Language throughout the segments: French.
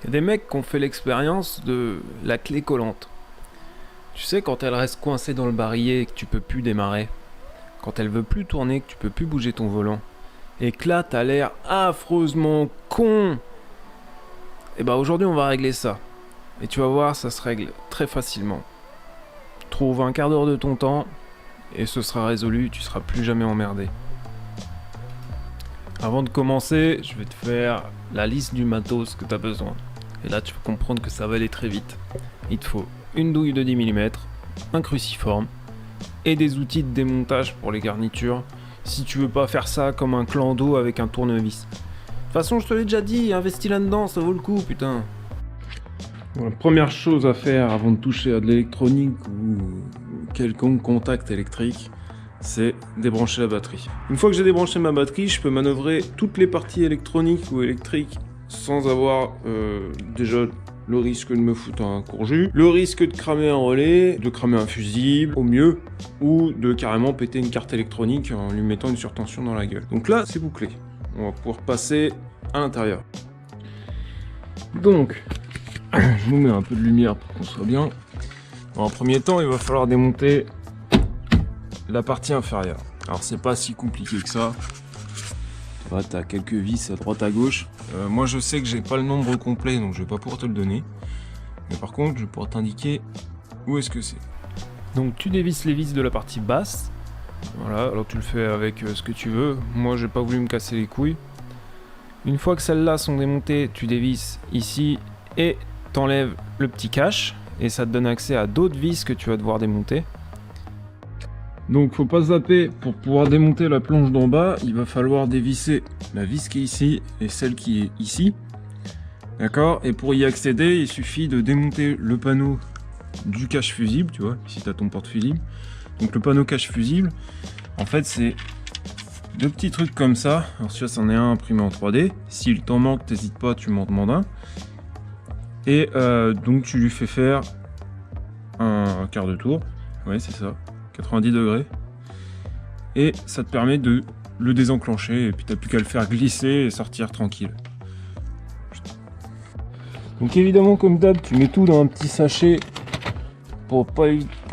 Il y a des mecs qui ont fait l'expérience de la clé collante. Tu sais, quand elle reste coincée dans le barillet et que tu peux plus démarrer, quand elle veut plus tourner, que tu peux plus bouger ton volant, et que là t'as l'air affreusement con. Et bah aujourd'hui on va régler ça. Et tu vas voir, ça se règle très facilement. Trouve un quart d'heure de ton temps, et ce sera résolu, tu seras plus jamais emmerdé. Avant de commencer, je vais te faire la liste du matos que tu as besoin. Et là, tu vas comprendre que ça va aller très vite. Il te faut une douille de 10 mm, un cruciforme et des outils de démontage pour les garnitures si tu veux pas faire ça comme un clando avec un tournevis. De toute façon, je te l'ai déjà dit, investis là-dedans, ça vaut le coup, putain. Bon, la première chose à faire avant de toucher à de l'électronique ou quelconque contact électrique, c'est débrancher la batterie. Une fois que j'ai débranché ma batterie, je peux manœuvrer toutes les parties électroniques ou électriques sans avoir déjà le risque de me foutre un courju, le risque de cramer un relais, de cramer un fusible au mieux, ou de carrément péter une carte électronique en lui mettant une surtension dans la gueule. Donc là, c'est bouclé. On va pouvoir passer à l'intérieur. Donc, je vous mets un peu de lumière pour qu'on soit bien. En premier temps, il va falloir démonter la partie inférieure. Alors c'est pas si compliqué que ça. Tu as quelques vis à droite à gauche. Moi je sais que j'ai pas le nombre complet donc je vais pas pouvoir te le donner. Mais par contre je vais pouvoir t'indiquer où est-ce que c'est. Donc tu dévisses les vis de la partie basse. Voilà, alors tu le fais avec ce que tu veux. Moi j'ai pas voulu me casser les couilles. Une fois que celles-là sont démontées, tu dévisses ici et t'enlèves le petit cache. Et ça te donne accès à d'autres vis que tu vas devoir démonter. Donc faut pas zapper, pour pouvoir démonter la planche d'en bas, il va falloir dévisser la vis qui est ici et celle qui est ici. D'accord? Et pour y accéder, il suffit de démonter le panneau du cache fusible, tu vois, ici tu as ton porte-fusible. Donc le panneau cache fusible, en fait c'est deux petits trucs comme ça. Alors celui-là c'en est un imprimé en 3D. S'il t'en manque, t'hésites pas, tu m'en demandes un. Et donc tu lui fais faire un quart de tour. Ouais, c'est ça. 90 degrés. Et ça te permet de le désenclencher. Et puis t'as plus qu'à le faire glisser et sortir tranquille. Donc évidemment, comme d'hab, tu mets tout dans un petit sachet pour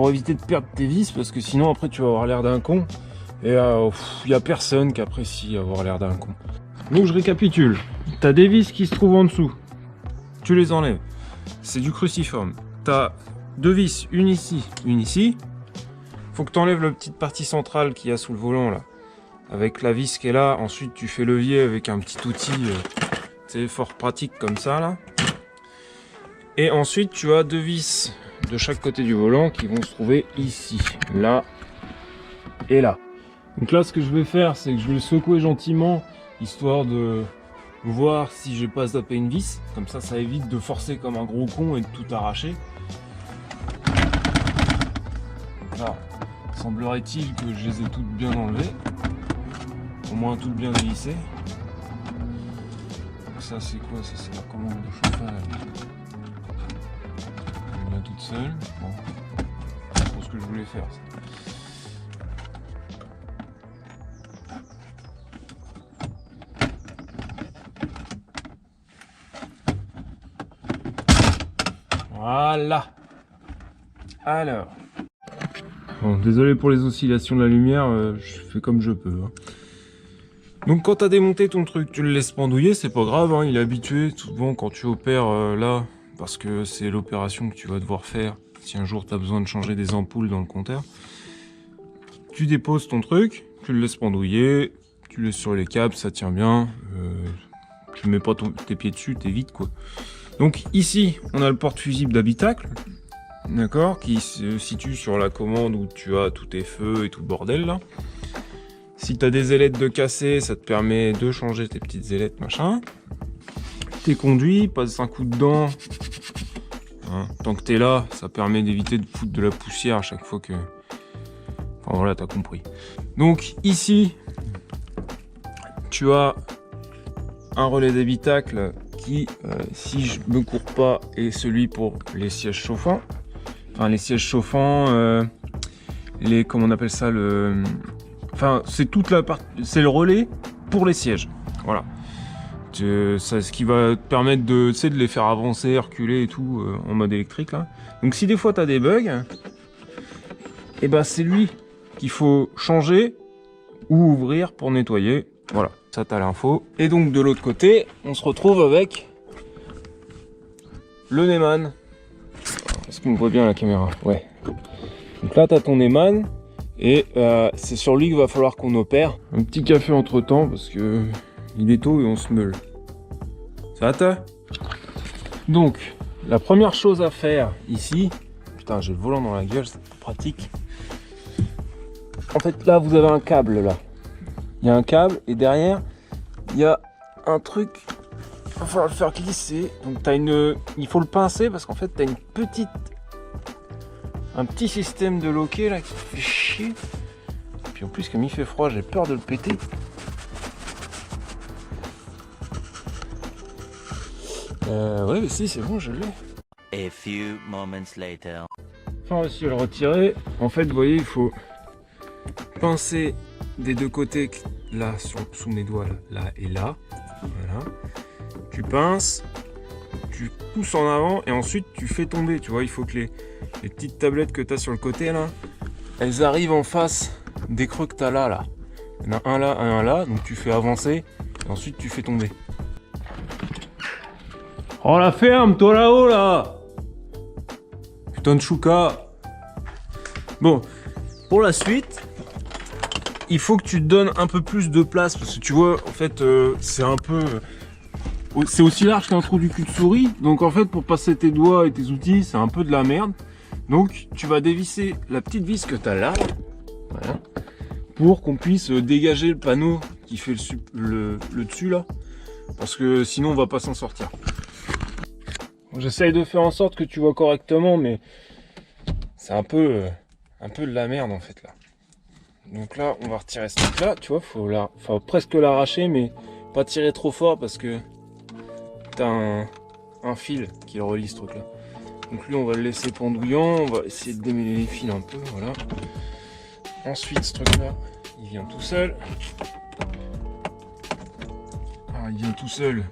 éviter de perdre tes vis. Parce que sinon, après, tu vas avoir l'air d'un con. Et il n'y a personne qui apprécie avoir l'air d'un con. Donc je récapitule. T'as des vis qui se trouvent en dessous. Tu les enlèves. C'est du cruciforme. T'as deux vis, une ici, une ici. Faut que tu enlèves la petite partie centrale qu'il y a sous le volant là. Avec la vis qui est là. Ensuite tu fais levier avec un petit outil c'est fort pratique comme ça là. Et ensuite tu as deux vis de chaque côté du volant qui vont se trouver ici, là et là. Donc là ce que je vais faire c'est que je vais le secouer gentiment histoire de voir si j'ai pas zappé une vis. Comme ça évite de forcer comme un gros con et de tout arracher. Là, semblerait-il que je les ai toutes bien enlevées. Au moins toutes bien vissées. Donc ça c'est quoi? Ça c'est la commande de chauffage. Elle vient toute seule. Bon. C'est pour ce que je voulais faire. Ça. Voilà. Alors. Bon, désolé pour les oscillations de la lumière, je fais comme je peux. Hein. Donc quand tu as démonté ton truc, tu le laisses pendouiller, c'est pas grave, hein, il est habitué. Souvent quand tu opères là, parce que c'est l'opération que tu vas devoir faire, si un jour tu as besoin de changer des ampoules dans le compteur, tu déposes ton truc, tu le laisses pendouiller, tu le laisses sur les câbles, ça tient bien, tu mets pas tes pieds dessus, t'es vite quoi. Donc ici, on a le porte-fusible d'habitacle. D'accord, qui se situe sur la commande où tu as tous tes feux et tout le bordel là. Si tu as des ailettes de cassé, ça te permet de changer tes petites ailettes machin. Tes conduits, passe un coup dedans. Hein, tant que tu es là, ça permet d'éviter de foutre de la poussière à chaque fois que... Enfin voilà, t'as compris. Donc ici, tu as un relais d'habitacle qui, si je me cours pas, est celui pour les sièges chauffants. Enfin, les sièges chauffants, comment on appelle ça, enfin, c'est toute la partie, c'est le relais pour les sièges, voilà. ce qui va te permettre de, tu sais, de les faire avancer, reculer et tout en mode électrique là. Donc si des fois tu as des bugs, et ben c'est lui qu'il faut changer ou ouvrir pour nettoyer. Voilà, ça t'as l'info. Et donc de l'autre côté, on se retrouve avec le Neyman. Est-ce qu'on voit bien à la caméra? Ouais. Donc là t'as ton Neyman et c'est sur lui qu'il va falloir qu'on opère. Un petit café entre temps parce que il est tôt et on se meule. Ça va toi? Donc la première chose à faire ici, putain j'ai le volant dans la gueule, c'est pas pratique. En fait là vous avez un câble là. Il y a un câble et derrière il y a un truc, il va falloir le faire glisser. Donc t'as il faut le pincer parce qu'en fait t'as un petit système de loquet là qui fait chier. Et puis en plus comme il fait froid j'ai peur de le péter. Ouais mais si c'est bon je l'ai. A few moments later. Enfin réussi à le retirer. En fait vous voyez il faut pincer des deux côtés là sous mes doigts là et là. Voilà. Tu pinces, tu pousses en avant et ensuite tu fais tomber. Tu vois il faut que les petites tablettes que tu as sur le côté là, elles arrivent en face des creux que tu as là. Il y en a un là, un là, donc tu fais avancer et ensuite tu fais tomber. Oh la ferme, toi là-haut là! Putain de chouka! Bon, pour la suite, il faut que tu te donnes un peu plus de place parce que tu vois, en fait, c'est un peu. C'est aussi large qu'un trou du cul de souris, donc en fait, pour passer tes doigts et tes outils, c'est un peu de la merde. Donc, tu vas dévisser la petite vis que tu as là, voilà, pour qu'on puisse dégager le panneau qui fait le dessus là, parce que sinon, on va pas s'en sortir. J'essaye de faire en sorte que tu vois correctement, mais c'est un peu de la merde en fait là. Donc là, on va retirer ce truc là, tu vois, faut presque l'arracher, mais pas tirer trop fort parce que t'as un fil qui le relie ce truc là. Donc lui, on va le laisser pendouillant, on va essayer de démêler les fils un peu, voilà. Ensuite, ce truc là, il vient tout seul. Alors, il vient tout seul.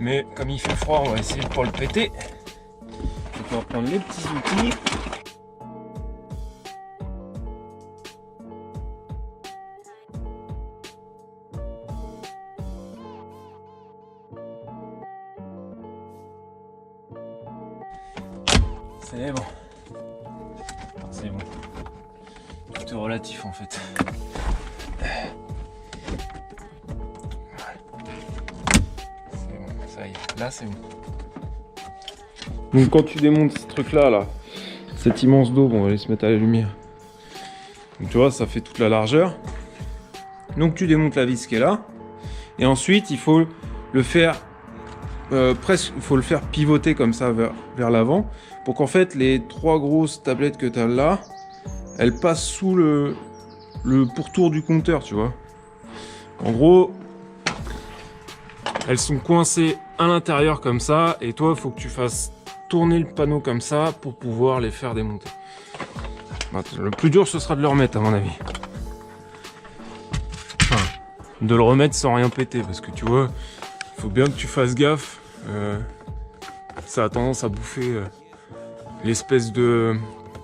Mais comme il fait froid, on va essayer de ne pas le péter. Donc on va prendre les petits outils. C'est bon. C'est bon. Tout est relatif en fait. Là c'est bon. Donc quand tu démontes ce truc là, cet immense daube, on va aller se mettre à la lumière. Donc tu vois, ça fait toute la largeur. Donc tu démontes la vis qui est là. Et ensuite il faut le faire presque, il faut le faire pivoter comme ça vers l'avant. Pour qu'en fait les trois grosses tablettes que tu as là, elles passent sous le pourtour du compteur, tu vois. En gros, elles sont coincées à l'intérieur comme ça, et toi, il faut que tu fasses tourner le panneau comme ça pour pouvoir les faire démonter. Le plus dur, ce sera de le remettre, à mon avis. Enfin, de le remettre sans rien péter, parce que tu vois, il faut bien que tu fasses gaffe. Ça a tendance à bouffer l'espèce de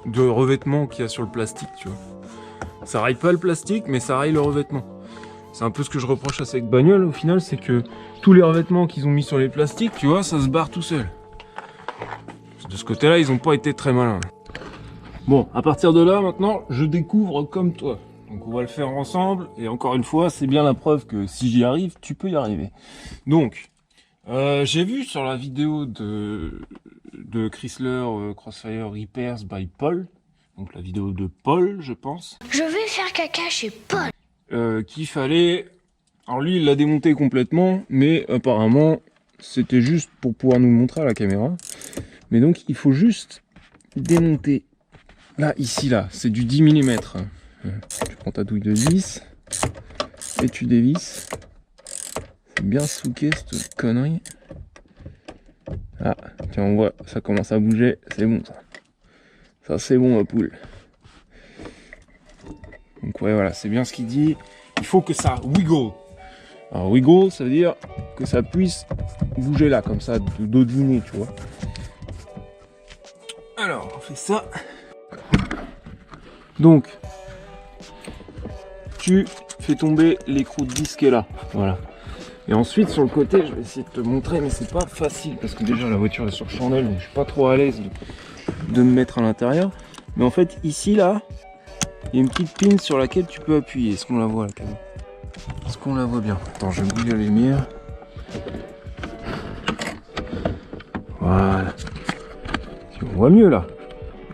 revêtement qu'il y a sur le plastique, tu vois. Ça raille pas le plastique, mais ça raille le revêtement. C'est un peu ce que je reproche à cette bagnole au final, c'est que tous les revêtements qu'ils ont mis sur les plastiques, tu vois, ça se barre tout seul. De ce côté-là, ils n'ont pas été très malins. Bon, à partir de là, maintenant, je découvre comme toi. Donc on va le faire ensemble, et encore une fois, c'est bien la preuve que si j'y arrive, tu peux y arriver. Donc, j'ai vu sur la vidéo de Chrysler Crossfire Repairs by Paul, donc la vidéo de Paul, je pense. Je vais faire caca chez Paul. Qu'il fallait... Alors lui, il l'a démonté complètement, mais apparemment, c'était juste pour pouvoir nous le montrer à la caméra. Mais donc, il faut juste démonter. Là, ici, là, c'est du 10 mm. Tu prends ta douille de vis et tu dévisses. C'est bien souqué, cette connerie. Ah, tiens, on voit, ça commence à bouger. C'est bon, ça. Ça, c'est bon, ma poule. Donc ouais, voilà, c'est bien ce qu'il dit. Il faut que ça wiggle. Alors wiggle, ça veut dire que ça puisse bouger là, comme ça, de dos du nez, tu vois. Alors, on fait ça. Donc, tu fais tomber l'écrou de disque est là, voilà. Et ensuite, sur le côté, je vais essayer de te montrer, mais c'est pas facile, parce que déjà, la voiture est sur chandelle, donc je suis pas trop à l'aise de me mettre à l'intérieur. Mais en fait, ici, là, il y a une petite pin sur laquelle tu peux appuyer. Est-ce qu'on la voit, la caméra? Est-ce qu'on la voit bien? Attends, je bouge la lumière. Voilà. Si on voit mieux, là.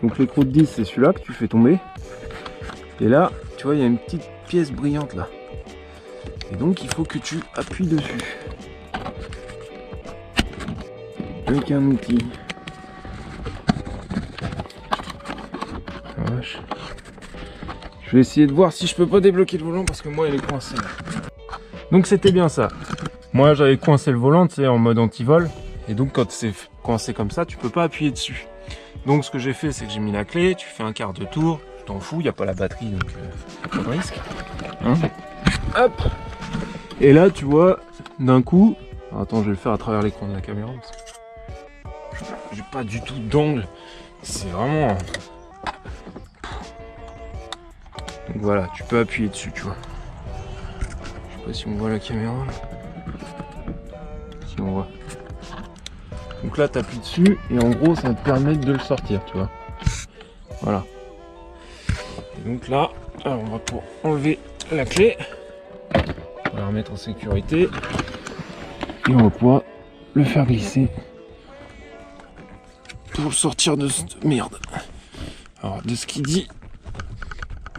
Donc l'écrou de 10, c'est celui-là que tu fais tomber. Et là, tu vois, il y a une petite pièce brillante, là. Et donc, il faut que tu appuies dessus. Avec un outil. Vache. Je vais essayer de voir si je peux pas débloquer le volant parce que moi il est coincé. Donc c'était bien ça. Moi j'avais coincé le volant, tu sais, en mode anti-vol. Et donc quand c'est coincé comme ça, tu peux pas appuyer dessus. Donc ce que j'ai fait, c'est que j'ai mis la clé, tu fais un quart de tour, tu t'en fous, il n'y a pas la batterie donc pas de risque. Hein, hop. Et là tu vois, d'un coup, attends, je vais le faire à travers l'écran de la caméra parce que j'ai pas du tout d'angle. C'est vraiment... Donc voilà, tu peux appuyer dessus, tu vois. Je sais pas si on voit la caméra. Si on voit. Donc là, tu appuies dessus et en gros, ça va te permettre de le sortir, tu vois. Voilà. Et donc là, alors on va pour enlever la clé. On va la remettre en sécurité. Et on va pouvoir le faire glisser. Pour le sortir de cette merde. Alors, de ce qu'il dit...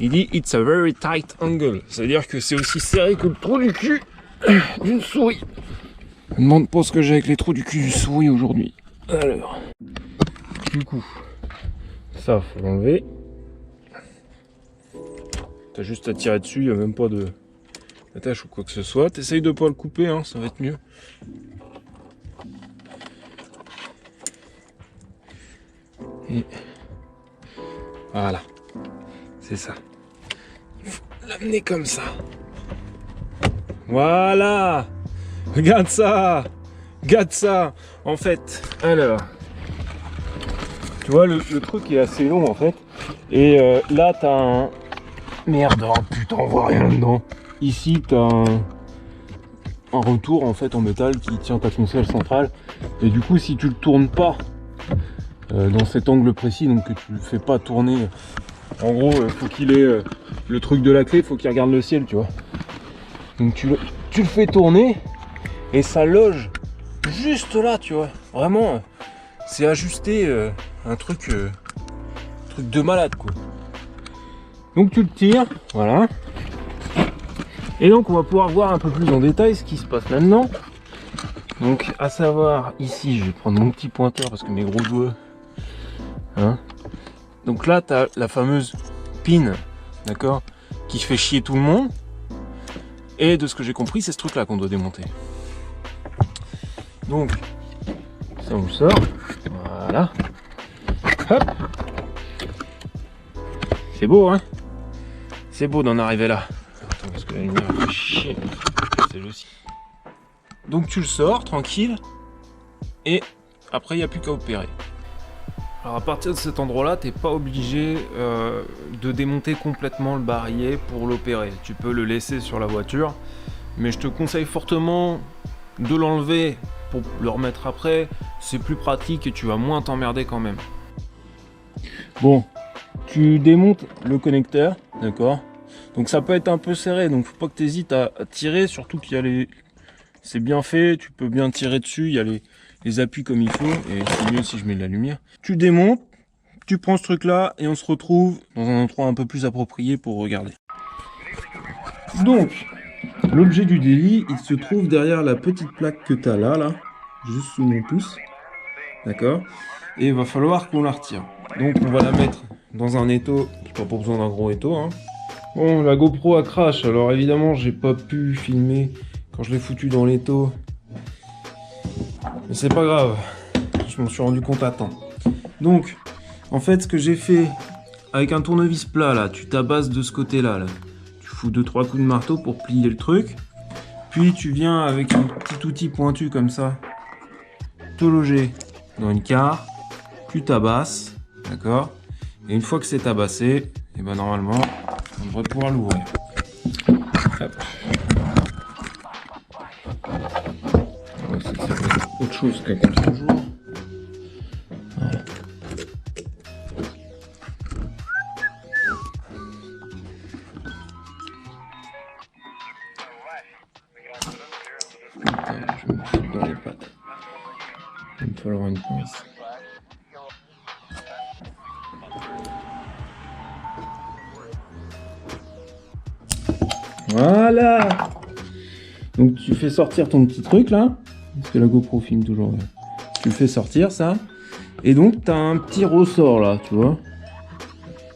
Il dit it's a very tight angle, c'est-à-dire que c'est aussi serré que le trou du cul d'une souris. Je me demande pas ce que j'ai avec les trous du cul d'une souris aujourd'hui. Alors, du coup, ça faut l'enlever. T'as juste à tirer dessus, il n'y a même pas de attache ou quoi que ce soit. T'essayes de pas le couper, hein, ça va être mieux. Et voilà. C'est ça. Il faut l'amener comme ça. Voilà. Regarde ça. Regarde ça. En fait, alors, tu vois, le truc est assez long en fait. Et là, t'as un... Merde, oh, putain, on voit rien dedans. Ici, t'as un retour en fait en métal qui tient ta console centrale. Et du coup, si tu le tournes pas dans cet angle précis, donc que tu le fais pas tourner... En gros, faut qu'il ait le truc de la clé, faut qu'il regarde le ciel, tu vois. Donc tu le fais tourner et ça loge juste là, tu vois. Vraiment, c'est ajusté un truc de malade, quoi. Donc tu le tires, voilà. Et donc on va pouvoir voir un peu plus en détail ce qui se passe là-dedans. Donc à savoir, ici, je vais prendre mon petit pointeur parce que mes gros doigts... Hein. Donc là, tu as la fameuse pin, d'accord, qui fait chier tout le monde. Et de ce que j'ai compris, c'est ce truc-là qu'on doit démonter. Donc, ça on le sort. Voilà. Hop. C'est beau, hein? C'est beau d'en arriver là. Attends, parce que la lumière fait chier. C'est aussi. Donc tu le sors, tranquille. Et après, il n'y a plus qu'à opérer. Alors à partir de cet endroit-là, tu n'es pas obligé de démonter complètement le barillet pour l'opérer. Tu peux le laisser sur la voiture, mais je te conseille fortement de l'enlever pour le remettre après. C'est plus pratique et tu vas moins t'emmerder quand même. Bon, tu démontes le connecteur, d'accord? Donc ça peut être un peu serré, donc faut pas que tu hésites à tirer, surtout qu'il y a les... C'est bien fait, tu peux bien tirer dessus, il y a les appuis comme il faut, et c'est mieux si je mets de la lumière. Tu démontes, tu prends ce truc là, et on se retrouve dans un endroit un peu plus approprié pour regarder. Donc, l'objet du délit, il se trouve derrière la petite plaque que tu as là, juste sous mon pouce, d'accord? Et il va falloir qu'on la retire. Donc on va la mettre dans un étau, pas besoin d'un gros étau, hein. Bon, la GoPro a crash, alors évidemment j'ai pas pu filmer quand je l'ai foutu dans l'étau. Mais c'est pas grave, je m'en suis rendu compte à temps. Donc, en fait, ce que j'ai fait avec un tournevis plat, là, tu t'abases de ce côté-là, là. Tu fous 2-3 coups de marteau pour plier le truc. Puis tu viens avec un petit petit outil pointu comme ça, te loger dans une carre, tu tabasses, d'accord? Et une fois que c'est tabassé, et ben normalement, on devrait pouvoir l'ouvrir. Hop. On va essayer de faire autre chose que comme toujours. Voilà. Putain, je me fous dans les pattes. Il me falloir une pince. Voilà. Donc tu fais sortir ton petit truc là, parce que la GoPro filme toujours. Là. Tu le fais sortir ça, et donc tu as un petit ressort là, tu vois.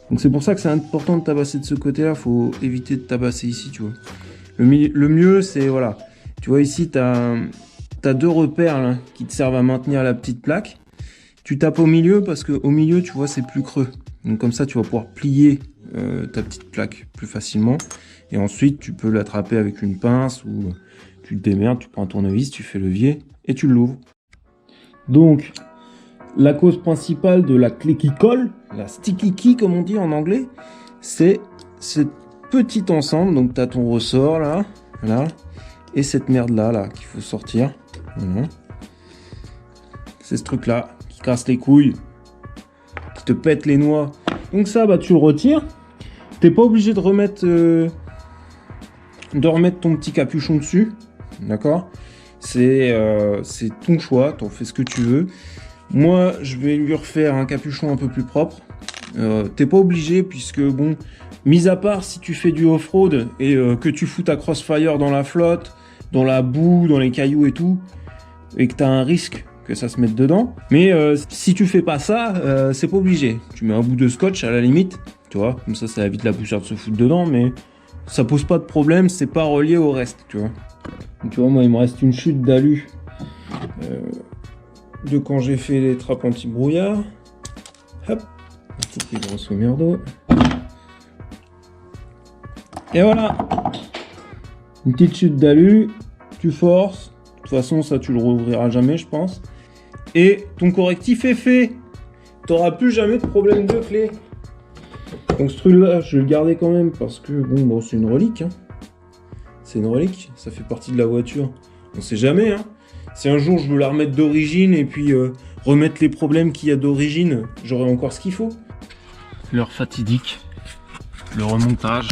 Donc c'est pour ça que c'est important de tabasser de ce côté-là, faut éviter de tabasser ici, tu vois. Le mieux c'est, voilà, tu vois ici tu as deux repères là, qui te servent à maintenir la petite plaque. Tu tapes au milieu parce que au milieu, tu vois, c'est plus creux. Donc comme ça, tu vas pouvoir plier ta petite plaque plus facilement. Et ensuite, tu peux l'attraper avec une pince ou tu te démerdes, tu prends un tournevis, tu fais levier et tu l'ouvres. Donc, la cause principale de la clé qui colle, la sticky key comme on dit en anglais, c'est ce petit ensemble. Donc, tu as ton ressort là, et cette merde là qu'il faut sortir. Voilà. C'est ce truc là qui casse les couilles, qui te pète les noix. Donc ça, bah tu le retires. T'es pas obligé de remettre ton petit capuchon dessus, d'accord? C'est ton choix, t'en fais ce que tu veux. Moi, je vais lui refaire un capuchon un peu plus propre. T'es pas obligé puisque bon, mis à part si tu fais du off-road et que tu fous ta crossfire dans la flotte, dans la boue, dans les cailloux et tout, et que t'as un risque que ça se mette dedans. Mais si tu fais pas ça, c'est pas obligé. Tu mets un bout de scotch à la limite, tu vois, comme ça évite la poussière de se foutre dedans, mais ça pose pas de problème, c'est pas relié au reste, tu vois. Donc, tu vois, moi il me reste une chute d'alu de quand j'ai fait les trappes anti-brouillard. Hop, un petit grosso merdo. Et voilà, une petite chute d'alu, tu forces. De toute façon, ça tu le rouvriras jamais, je pense. Et ton correctif est fait. T'auras plus jamais de problème de clé. Donc ce truc-là, je vais le garder quand même parce que bon c'est une relique. Hein. C'est une relique, ça fait partie de la voiture. On sait jamais. Hein. Si un jour je veux la remettre d'origine et puis remettre les problèmes qu'il y a d'origine, j'aurai encore ce qu'il faut. L'heure fatidique, le remontage.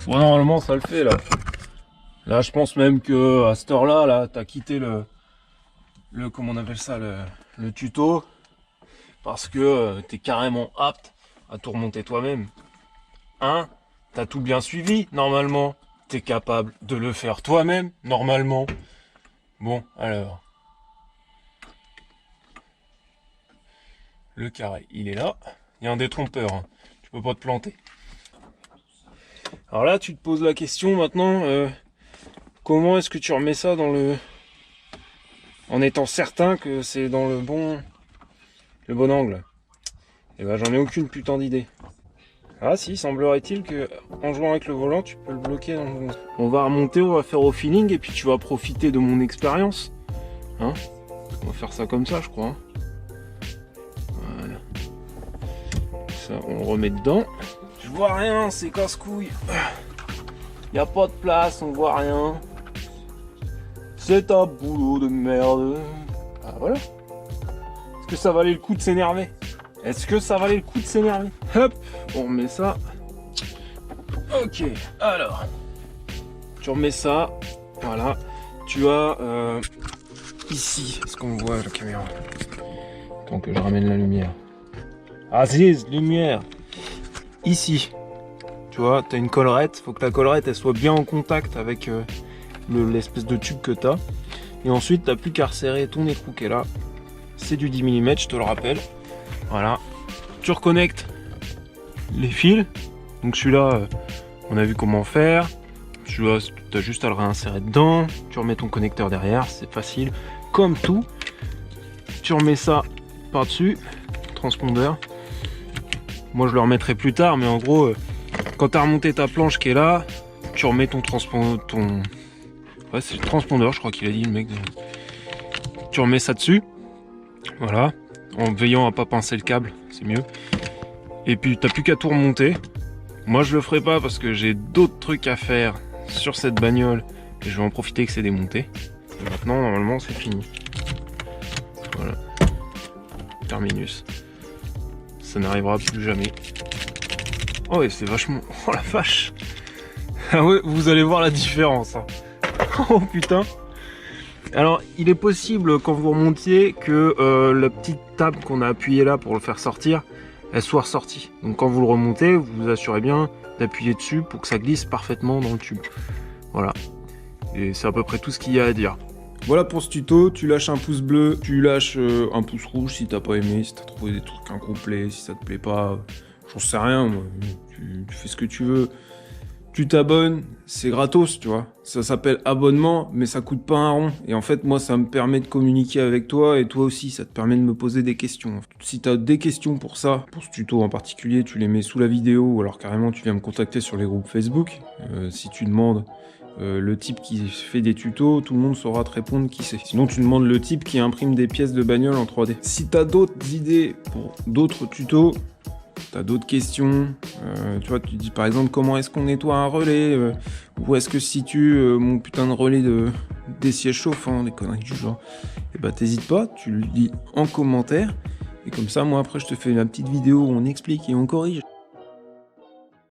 Bon, normalement ça le fait là. Là, je pense même que à cette heure-là, là, t'as quitté le comment on appelle ça, le tuto, parce que t'es carrément apte à tout remonter toi-même. Hein? T'as tout bien suivi, normalement. T'es capable de le faire toi-même, normalement. Bon, alors. Le carré, il est là. Il y a un détrompeur, hein. Tu peux pas te planter. Alors là, tu te poses la question maintenant... comment est-ce que tu remets ça dans le... en étant certain que c'est dans le bon angle? Et ben j'en ai aucune putain d'idée. Ah si, semblerait-il que en jouant avec le volant, tu peux le bloquer dans le bon. On va remonter, on va faire au feeling et puis tu vas profiter de mon expérience. Hein? On va faire ça comme ça, je crois. Hein. Voilà. Ça, on le remet dedans. Je vois rien, c'est casse-couille. Y a pas de place, on voit rien. C'est un boulot de merde. Ah voilà. Est-ce que ça valait le coup de s'énerver? Est-ce que ça valait le coup de s'énerver? Hop, on remet ça. Ok, alors. Tu remets ça. Voilà. Tu as ici. Est-ce qu'on voit la caméra? Tant que je ramène la lumière. Aziz, lumière. Ici. Tu vois, tu as une collerette. Faut que ta collerette elle soit bien en contact avec l'espèce de tube que tu as. Et ensuite, tu n'as plus qu'à resserrer ton écrou qui est là. C'est du 10 mm, je te le rappelle. Voilà. Tu reconnectes les fils. Donc celui-là, on a vu comment faire. Celui-là, tu as juste à le réinsérer dedans. Tu remets ton connecteur derrière, c'est facile. Comme tout. Tu remets ça par-dessus. Transpondeur. Moi, je le remettrai plus tard, mais en gros, quand tu as remonté ta planche qui est là, tu remets ton transpondeur. Ouais, c'est le transpondeur, je crois qu'il a dit le mec. Tu remets ça dessus. Voilà. En veillant à pas pincer le câble, c'est mieux. Et puis t'as plus qu'à tout remonter. Moi je le ferai pas parce que j'ai d'autres trucs à faire sur cette bagnole. Et je vais en profiter que c'est démonté. Et maintenant, normalement, c'est fini. Voilà. Terminus. Ça n'arrivera plus jamais. Oh, et c'est vachement... Oh la vache! Ah ouais, vous allez voir la différence. Hein. Oh putain! Alors, il est possible, quand vous remontiez, que la petite table qu'on a appuyée là pour le faire sortir, elle soit ressortie. Donc quand vous le remontez, vous vous assurez bien d'appuyer dessus pour que ça glisse parfaitement dans le tube. Voilà. Et c'est à peu près tout ce qu'il y a à dire. Voilà pour ce tuto, tu lâches un pouce bleu, tu lâches un pouce rouge si t'as pas aimé, si t'as trouvé des trucs incomplets, si ça te plaît pas, j'en sais rien, moi. Tu fais ce que tu veux. Tu t'abonnes, c'est gratos, tu vois. Ça s'appelle abonnement, mais ça coûte pas un rond. Et en fait, moi, ça me permet de communiquer avec toi, et toi aussi, ça te permet de me poser des questions. Si t'as des questions pour ça, pour ce tuto en particulier, tu les mets sous la vidéo, ou alors carrément, tu viens me contacter sur les groupes Facebook. Si tu demandes le type qui fait des tutos, tout le monde saura te répondre qui c'est. Sinon, tu demandes le type qui imprime des pièces de bagnole en 3D. Si t'as d'autres idées pour d'autres tutos, t'as d'autres questions, tu vois, tu dis par exemple comment est-ce qu'on nettoie un relais, où est-ce que se situe mon putain de relais des sièges chauffants, des conneries du genre, et bah t'hésites pas, tu le dis en commentaire, et comme ça moi après je te fais une petite vidéo où on explique et on corrige.